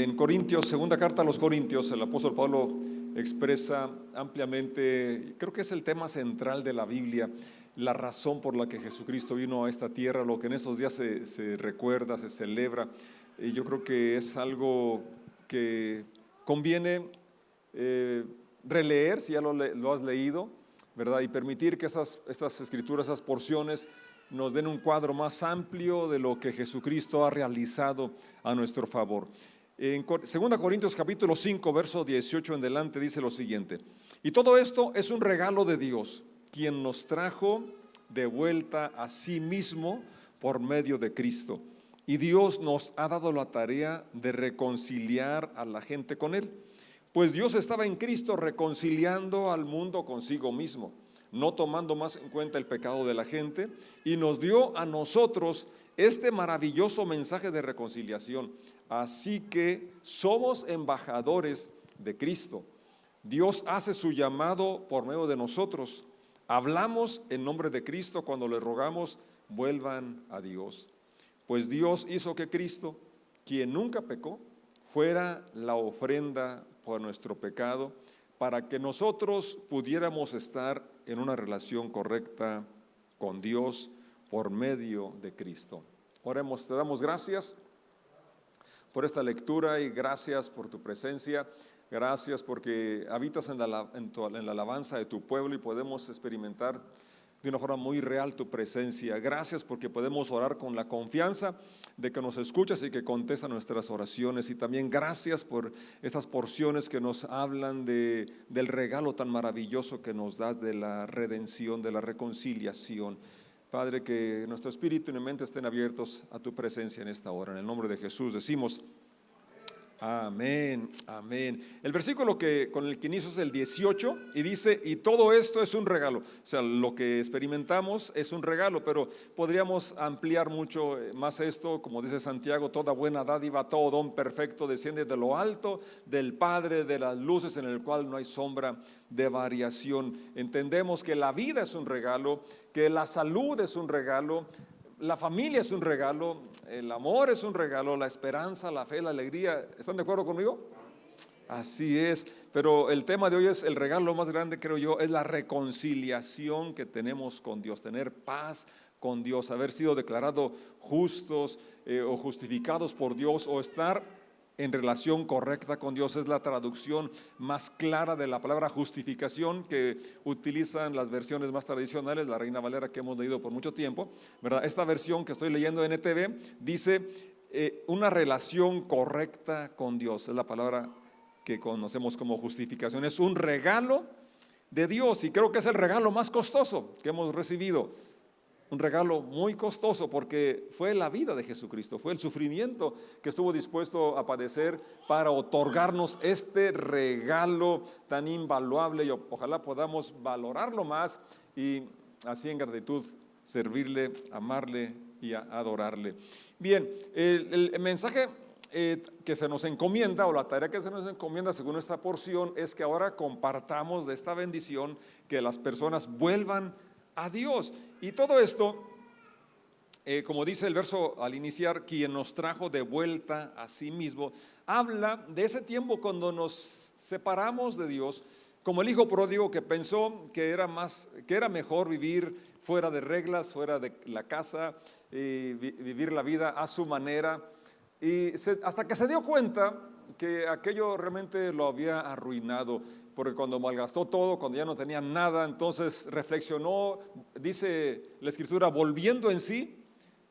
En Corintios, segunda carta a los Corintios, el apóstol Pablo expresa ampliamente, creo que es el tema central de la Biblia, la razón por la que Jesucristo vino a esta tierra, lo que en estos días se recuerda, se celebra. Y yo creo que es algo que conviene releer, si ya lo has leído, ¿verdad? Y permitir que estas escrituras, esas porciones, nos den un cuadro más amplio de lo que Jesucristo ha realizado a nuestro favor. En 2 Corintios capítulo 5, verso 18 en adelante dice lo siguiente: y todo esto es un regalo de Dios, quien nos trajo de vuelta a sí mismo por medio de Cristo. Y Dios nos ha dado la tarea de reconciliar a la gente con Él. Pues Dios estaba en Cristo reconciliando al mundo consigo mismo, no tomando más en cuenta el pecado de la gente, y nos dio a nosotros este maravilloso mensaje de reconciliación. Así que somos embajadores de Cristo. Dios hace su llamado por medio de nosotros. Hablamos en nombre de Cristo cuando le rogamos: vuelvan a Dios. Pues Dios hizo que Cristo, quien nunca pecó, fuera la ofrenda por nuestro pecado, para que nosotros pudiéramos estar en una relación correcta con Dios por medio de Cristo. Oremos. Te damos gracias por esta lectura y gracias por tu presencia. Gracias porque habitas en la alabanza de tu pueblo y podemos experimentar de una forma muy real tu presencia. Gracias porque podemos orar con la confianza de que nos escuchas y que contestas nuestras oraciones. Y también gracias por estas porciones que nos hablan del regalo tan maravilloso que nos das de la redención, de la reconciliación. Padre, que nuestro espíritu y mente estén abiertos a tu presencia en esta hora. En el nombre de Jesús decimos amén, amén. El versículo con el que inicio es el 18 y dice: y todo esto es un regalo. O sea, lo que experimentamos es un regalo, pero podríamos ampliar mucho más esto. Como dice Santiago: toda buena dádiva, todo don perfecto desciende de lo alto, del Padre de las luces, en el cual no hay sombra de variación. Entendemos que la vida es un regalo, que la salud es un regalo, la familia es un regalo, el amor es un regalo, la esperanza, la fe, la alegría. ¿Están de acuerdo conmigo? Así es, pero el tema de hoy es el regalo más grande, creo yo, es la reconciliación que tenemos con Dios, tener paz con Dios, haber sido declarados justos o justificados por Dios, o estar en relación correcta con Dios. Es la traducción más clara de la palabra justificación que utilizan las versiones más tradicionales, la Reina Valera, que hemos leído por mucho tiempo, ¿verdad? Esta versión que estoy leyendo en NTV dice una relación correcta con Dios. Es la palabra que conocemos como justificación. Es un regalo de Dios y creo que es el regalo más costoso que hemos recibido. Un regalo muy costoso porque fue la vida de Jesucristo, fue el sufrimiento que estuvo dispuesto a padecer para otorgarnos este regalo tan invaluable, y ojalá podamos valorarlo más y así en gratitud servirle, amarle y adorarle. Bien, el mensaje que se nos encomienda, o la tarea que se nos encomienda según esta porción, es que ahora compartamos de esta bendición, que las personas vuelvan a Dios. Y todo esto, como dice el verso al iniciar, quien nos trajo de vuelta a sí mismo, habla de ese tiempo cuando nos separamos de Dios, como el hijo pródigo que pensó que era mejor vivir fuera de reglas, fuera de la casa, vivir la vida a su manera, y hasta que se dio cuenta que aquello realmente lo había arruinado, porque cuando malgastó todo, cuando ya no tenía nada, entonces reflexionó, dice la Escritura, volviendo en sí,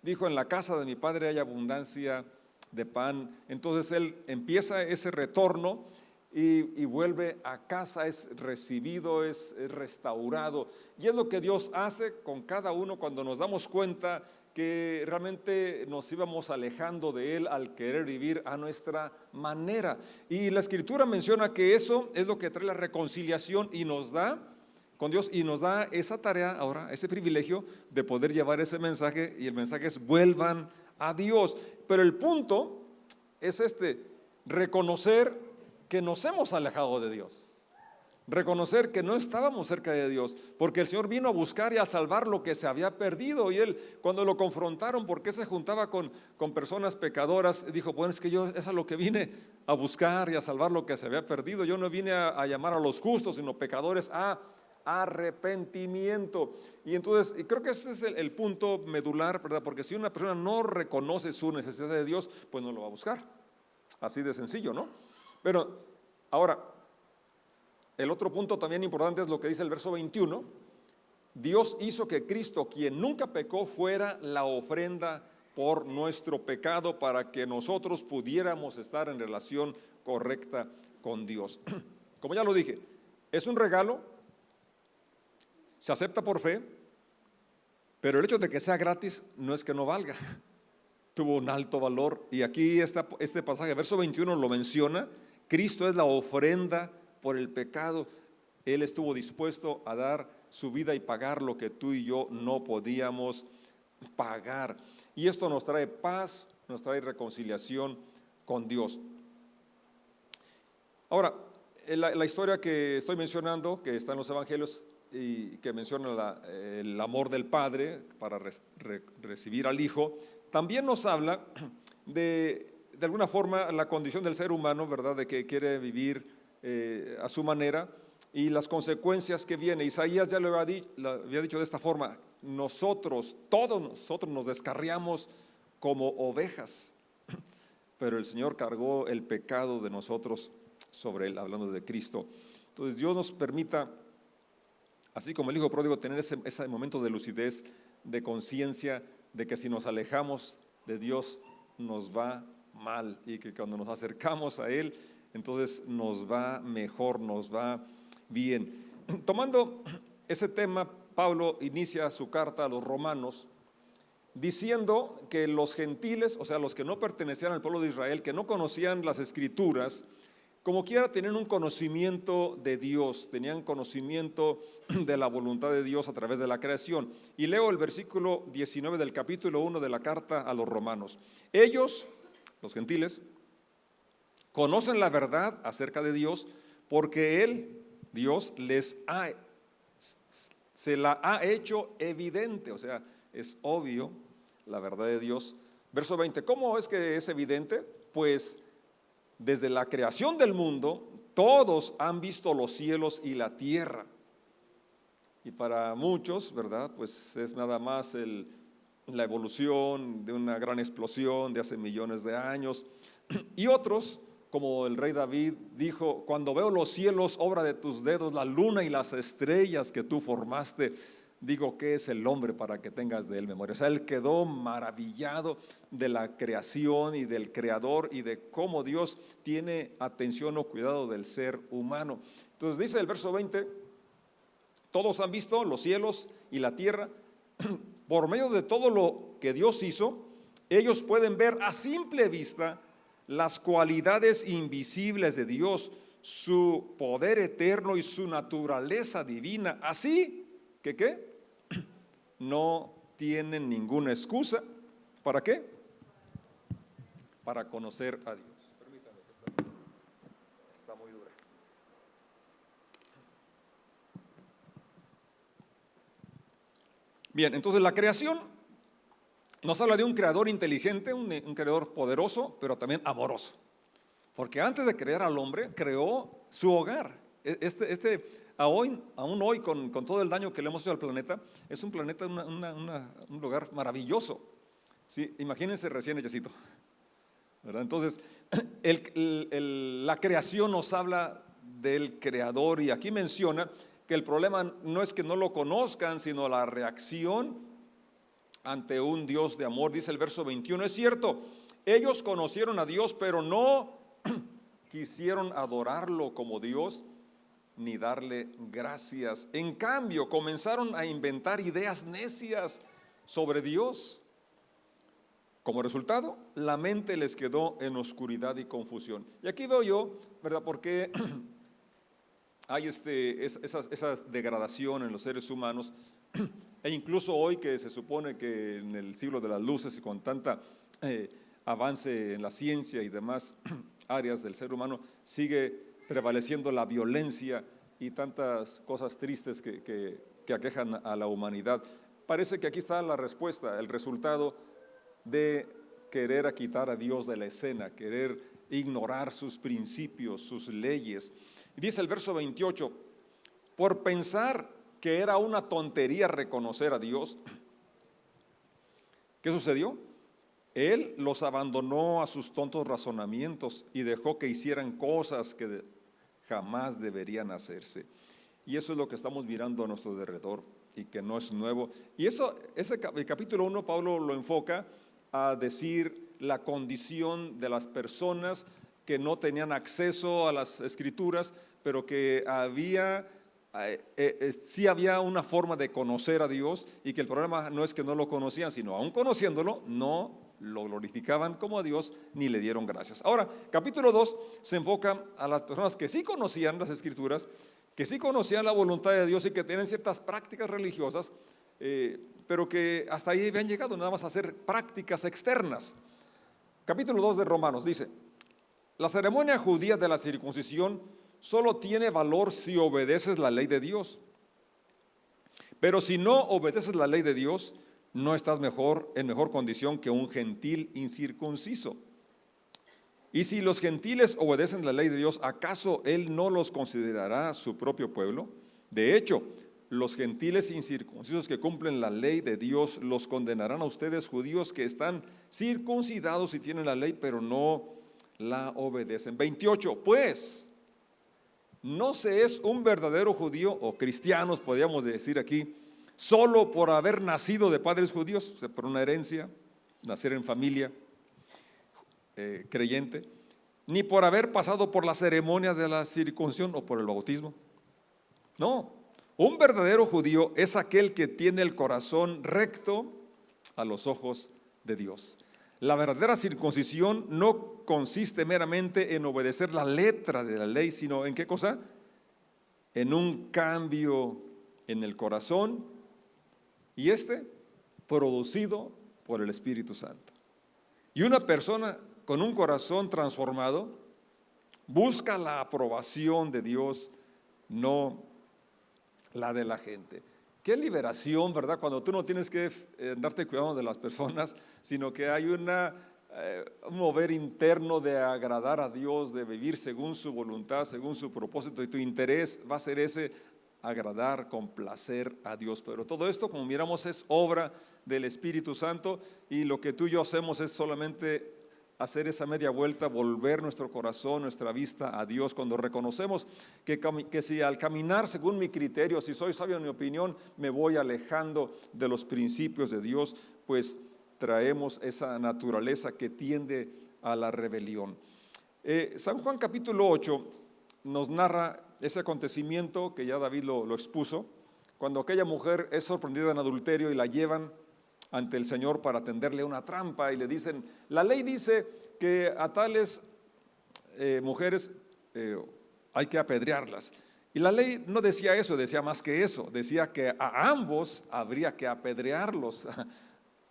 dijo: en la casa de mi padre hay abundancia de pan. Entonces él empieza ese retorno y vuelve a casa, es recibido, es restaurado. Y es lo que Dios hace con cada uno cuando nos damos cuenta que realmente nos íbamos alejando de Él al querer vivir a nuestra manera. Y la Escritura menciona que eso es lo que trae la reconciliación y nos da con Dios, y nos da esa tarea ahora, ese privilegio de poder llevar ese mensaje, y el mensaje es: vuelvan a Dios. Pero el punto es reconocer que nos hemos alejado de Dios. reconocer que no estábamos cerca de Dios, porque el Señor vino a buscar y a salvar lo que se había perdido. Y Él, cuando lo confrontaron porque se juntaba con personas pecadoras, dijo: bueno, es que yo es a lo que vine a buscar y a salvar lo que se había perdido. Yo no vine a llamar a los justos, sino pecadores a arrepentimiento. Y entonces, y creo que ese es el punto medular, ¿verdad? Porque si una persona no reconoce su necesidad de Dios, pues no lo va a buscar. Así de sencillo, ¿no? Pero ahora, el otro punto también importante es lo que dice el verso 21. Dios hizo que Cristo, quien nunca pecó, fuera la ofrenda por nuestro pecado, para que nosotros pudiéramos estar en relación correcta con Dios. Como ya lo dije, es un regalo, se acepta por fe, pero el hecho de que sea gratis no es que no valga. Tuvo un alto valor, y aquí este pasaje, verso 21, lo menciona. Cristo es la ofrenda por el pecado. Él estuvo dispuesto a dar su vida y pagar lo que tú y yo no podíamos pagar. Y esto nos trae paz, nos trae reconciliación con Dios. Ahora, la historia que estoy mencionando, que está en los evangelios y que menciona el amor del Padre para recibir al Hijo, también nos habla de alguna forma la condición del ser humano, ¿verdad? De que quiere vivir a su manera y las consecuencias que vienen. Isaías ya lo había dicho de esta forma: todos nosotros nos descarriamos como ovejas, pero el Señor cargó el pecado de nosotros sobre él, hablando de Cristo. Entonces Dios nos permita, así como el hijo pródigo, tener ese momento de lucidez, de conciencia de que si nos alejamos de Dios nos va mal, y que cuando nos acercamos a Él, entonces nos va mejor, nos va bien. Tomando ese tema, Pablo inicia su carta a los romanos diciendo que los gentiles, o sea, los que no pertenecían al pueblo de Israel, que no conocían las Escrituras, como quiera tenían un conocimiento de Dios, tenían conocimiento de la voluntad de Dios a través de la creación. Y leo el versículo 19 del capítulo 1 de la carta a los romanos. Ellos, los gentiles, conocen la verdad acerca de Dios, porque Él, Dios, se la ha hecho evidente, o sea, es obvio la verdad de Dios. Verso 20, ¿cómo es que es evidente? Pues desde la creación del mundo, todos han visto los cielos y la tierra. Y para muchos, ¿verdad? Pues es nada más la evolución de una gran explosión de hace millones de años. Y otros, como el rey David dijo: cuando veo los cielos, obra de tus dedos, la luna y las estrellas que tú formaste, digo, ¿qué es el hombre para que tengas de él memoria? O sea, él quedó maravillado de la creación y del creador y de cómo Dios tiene atención o cuidado del ser humano. Entonces dice el verso 20, todos han visto los cielos y la tierra. Por medio de todo lo que Dios hizo, ellos pueden ver a simple vista las cualidades invisibles de Dios, su poder eterno y su naturaleza divina. Así que, ¿qué? No tienen ninguna excusa. ¿Para qué? Para conocer a Dios. Permítame, que está muy dura. Bien, entonces la creación nos habla de un creador inteligente, un creador poderoso, pero también amoroso. Porque antes de crear al hombre, creó su hogar. Aún hoy, con todo el daño que le hemos hecho al planeta, es un planeta, un lugar maravilloso. Sí, imagínense recién hechecito, ¿verdad? Entonces, la creación nos habla del creador, y aquí menciona que el problema no es que no lo conozcan, sino la reacción ante un Dios de amor. Dice el verso 21, es cierto, ellos conocieron a Dios, pero no quisieron adorarlo como Dios ni darle gracias. En cambio, comenzaron a inventar ideas necias sobre Dios. Como resultado, la mente les quedó en oscuridad y confusión. Y aquí veo yo, ¿verdad?, por qué hay esa degradación en los seres humanos. E incluso hoy, que se supone que en el siglo de las luces y con tanta avance en la ciencia y demás áreas del ser humano, sigue prevaleciendo la violencia y tantas cosas tristes que aquejan a la humanidad. Parece que aquí está la respuesta, el resultado de querer quitar a Dios de la escena, querer ignorar sus principios, sus leyes. Y dice el verso 28, por pensar que era una tontería reconocer a Dios, ¿qué sucedió? Él los abandonó a sus tontos razonamientos y dejó que hicieran cosas que jamás deberían hacerse. Y eso es lo que estamos mirando a nuestro alrededor y que no es nuevo. Y el capítulo 1, Pablo lo enfoca a decir la condición de las personas que no tenían acceso a las Escrituras, pero que sí había una forma de conocer a Dios, y que el problema no es que no lo conocían, sino aún conociéndolo, no lo glorificaban como a Dios ni le dieron gracias. Ahora, capítulo 2 se enfoca a las personas que sí conocían las Escrituras, que sí conocían la voluntad de Dios y que tienen ciertas prácticas religiosas, pero que hasta ahí habían llegado nada más a hacer prácticas externas. Capítulo 2 de Romanos dice: la ceremonia judía de la circuncisión solo tiene valor si obedeces la ley de Dios. Pero si no obedeces la ley de Dios, no estás en mejor condición que un gentil incircunciso. Y si los gentiles obedecen la ley de Dios, ¿acaso Él no los considerará su propio pueblo? De hecho, los gentiles incircuncisos que cumplen la ley de Dios los condenarán a ustedes, judíos que están circuncidados y tienen la ley, pero no la obedecen. 28, pues, no se es un verdadero judío, o cristianos podríamos decir aquí, solo por haber nacido de padres judíos, o sea, por una herencia, nacer en familia creyente, ni por haber pasado por la ceremonia de la circuncisión o por el bautismo. No, un verdadero judío es aquel que tiene el corazón recto a los ojos de Dios. La verdadera circuncisión no consiste meramente en obedecer la letra de la ley, sino ¿en qué cosa? En un cambio en el corazón, y producido por el Espíritu Santo. Y una persona con un corazón transformado busca la aprobación de Dios, no la de la gente. Qué liberación, ¿verdad? Cuando tú no tienes que darte cuidado de las personas, sino que hay un mover interno de agradar a Dios, de vivir según su voluntad, según su propósito, y tu interés va a ser ese, agradar, complacer a Dios. Pero todo esto, como miramos, es obra del Espíritu Santo, y lo que tú y yo hacemos es solamente hacer esa media vuelta, volver nuestro corazón, nuestra vista a Dios, cuando reconocemos que si al caminar según mi criterio, si soy sabio en mi opinión, me voy alejando de los principios de Dios, pues traemos esa naturaleza que tiende a la rebelión. San Juan capítulo 8 nos narra ese acontecimiento que ya David lo expuso, cuando aquella mujer es sorprendida en adulterio y la llevan ante el Señor para tenderle una trampa, y le dicen: la ley dice que a tales mujeres hay que apedrearlas. Y la ley no decía eso, decía más que eso, decía que a ambos habría que apedrearlos,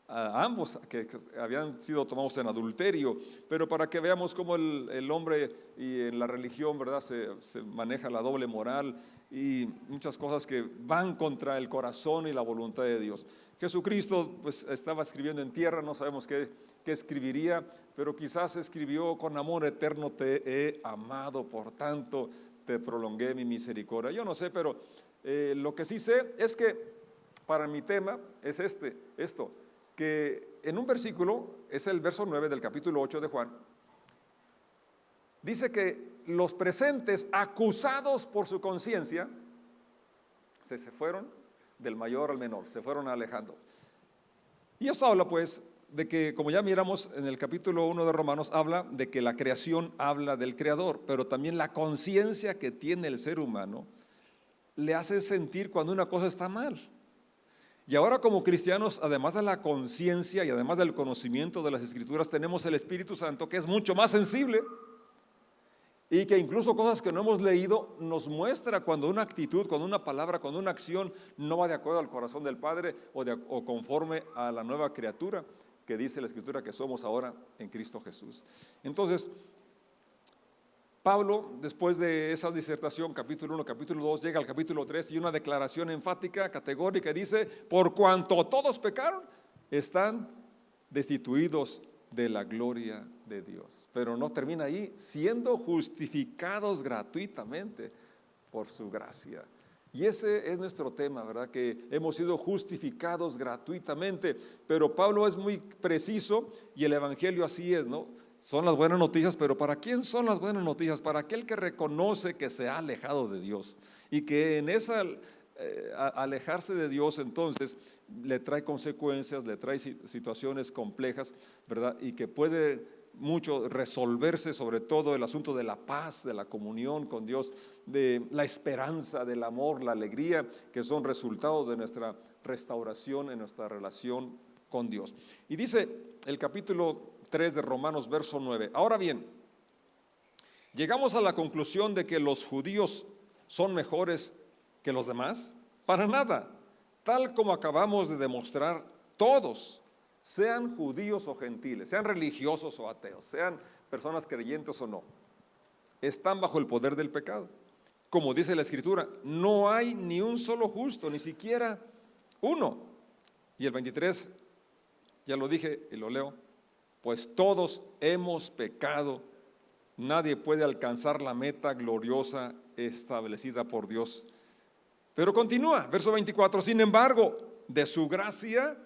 a ambos que habían sido tomados en adulterio. Pero para que veamos cómo el hombre y en la religión, ¿verdad?, se maneja la doble moral y muchas cosas que van contra el corazón y la voluntad de Dios. Jesucristo pues estaba escribiendo en tierra, no sabemos qué escribiría, pero quizás escribió: con amor eterno te he amado, por tanto te prolongué mi misericordia. Yo no sé, pero lo que sí sé es que para mi tema es esto, que en un versículo, es el verso 9 del capítulo 8 de Juan, dice que los presentes, acusados por su conciencia, se fueron del mayor al menor, se fueron alejando. Y esto habla pues de que, como ya miramos en el capítulo 1 de Romanos, habla de que la creación habla del Creador, pero también la conciencia que tiene el ser humano le hace sentir cuando una cosa está mal. Y ahora, como cristianos, además de la conciencia y además del conocimiento de las Escrituras, tenemos el Espíritu Santo, que es mucho más sensible, y que incluso cosas que no hemos leído nos muestra cuando una actitud, cuando una palabra, cuando una acción no va de acuerdo al corazón del Padre o conforme a la nueva criatura que dice la Escritura que somos ahora en Cristo Jesús. Entonces, Pablo, después de esa disertación, capítulo 1, capítulo 2, llega al capítulo 3 y una declaración enfática, categórica, dice: por cuanto todos pecaron, están destituidos de la gloria de Dios. Pero no termina ahí, siendo justificados gratuitamente por su gracia. Y ese es nuestro tema, ¿verdad? Que hemos sido justificados gratuitamente. Pero Pablo es muy preciso y el evangelio así es, ¿no? Son las buenas noticias, pero ¿para quién son las buenas noticias? Para aquel que reconoce que se ha alejado de Dios y que en esa alejarse de Dios entonces le trae consecuencias, le trae situaciones complejas, ¿verdad? Y que puede mucho resolverse, sobre todo el asunto de la paz, de la comunión con Dios, de la esperanza, del amor, la alegría, que son resultados de nuestra restauración en nuestra relación con Dios. Y dice el capítulo 3 de Romanos, verso 9: ahora bien, ¿llegamos a la conclusión de que los judíos son mejores que los demás? Para nada. Tal como acabamos de demostrar, todos, sean judíos o gentiles, sean religiosos o ateos, sean personas creyentes o no, están bajo el poder del pecado. Como dice la Escritura, no hay ni un solo justo, ni siquiera uno. Y el 23, ya lo dije y lo leo: pues todos hemos pecado, nadie puede alcanzar la meta gloriosa establecida por Dios. Pero continúa, verso 24: sin embargo, de su gracia,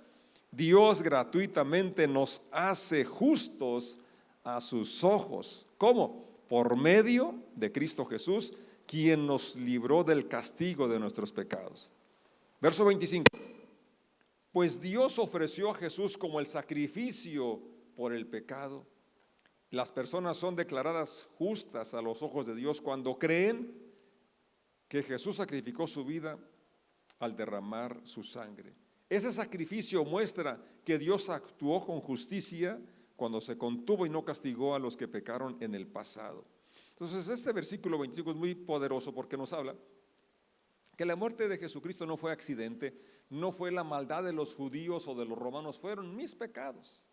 Dios gratuitamente nos hace justos a sus ojos. ¿Cómo? Por medio de Cristo Jesús, quien nos libró del castigo de nuestros pecados. Verso 25: pues Dios ofreció a Jesús como el sacrificio por el pecado. Las personas son declaradas justas a los ojos de Dios cuando creen que Jesús sacrificó su vida al derramar su sangre. Ese sacrificio muestra que Dios actuó con justicia cuando se contuvo y no castigó a los que pecaron en el pasado. Entonces este versículo 25 es muy poderoso porque nos habla que la muerte de Jesucristo no fue accidente, no fue la maldad de los judíos o de los romanos, fueron mis pecados,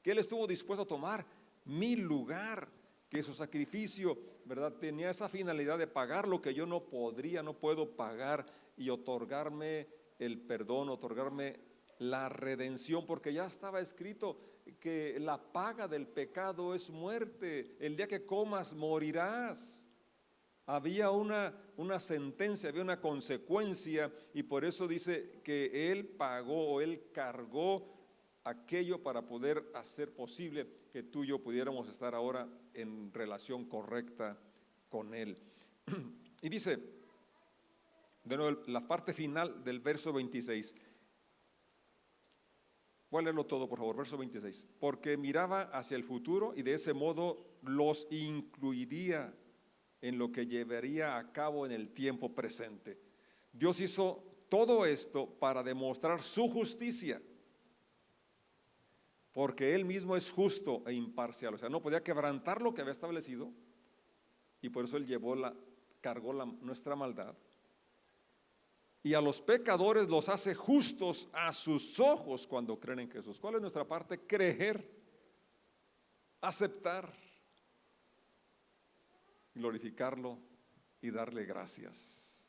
que Él estuvo dispuesto a tomar mi lugar, que su sacrificio, ¿verdad?, tenía esa finalidad de pagar lo que yo no puedo pagar, y otorgarme el perdón, otorgarme la redención, porque ya estaba escrito que la paga del pecado es muerte, el día que comas morirás. Había una sentencia, había una consecuencia, y por eso dice que Él pagó o Él cargó aquello para poder hacer posible que tú y yo pudiéramos estar ahora en relación correcta con Él. Y dice, de nuevo, la parte final del verso 26. Voy a leerlo todo, por favor, verso 26. Porque miraba hacia el futuro y de ese modo los incluiría en lo que llevaría a cabo en el tiempo presente. Dios hizo todo esto para demostrar su justicia, porque Él mismo es justo e imparcial. O sea, no podía quebrantar lo que había establecido, y por eso Él cargó nuestra maldad. Y a los pecadores los hace justos a sus ojos cuando creen en Jesús. ¿Cuál es nuestra parte? Creer, aceptar, glorificarlo y darle gracias.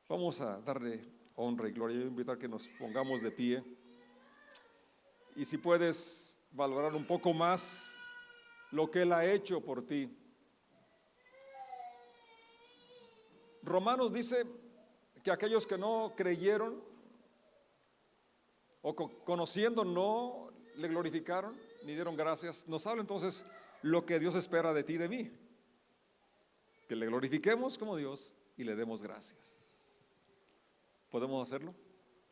Vamos a darle honra y gloria. Yo voy a invitar que nos pongamos de pie. Y si puedes valorar un poco más lo que Él ha hecho por ti. Romanos dice que aquellos que no creyeron o conociendo no le glorificaron ni dieron gracias, nos habla entonces lo que Dios espera de ti y de mí, que le glorifiquemos como Dios y le demos gracias. ¿Podemos hacerlo?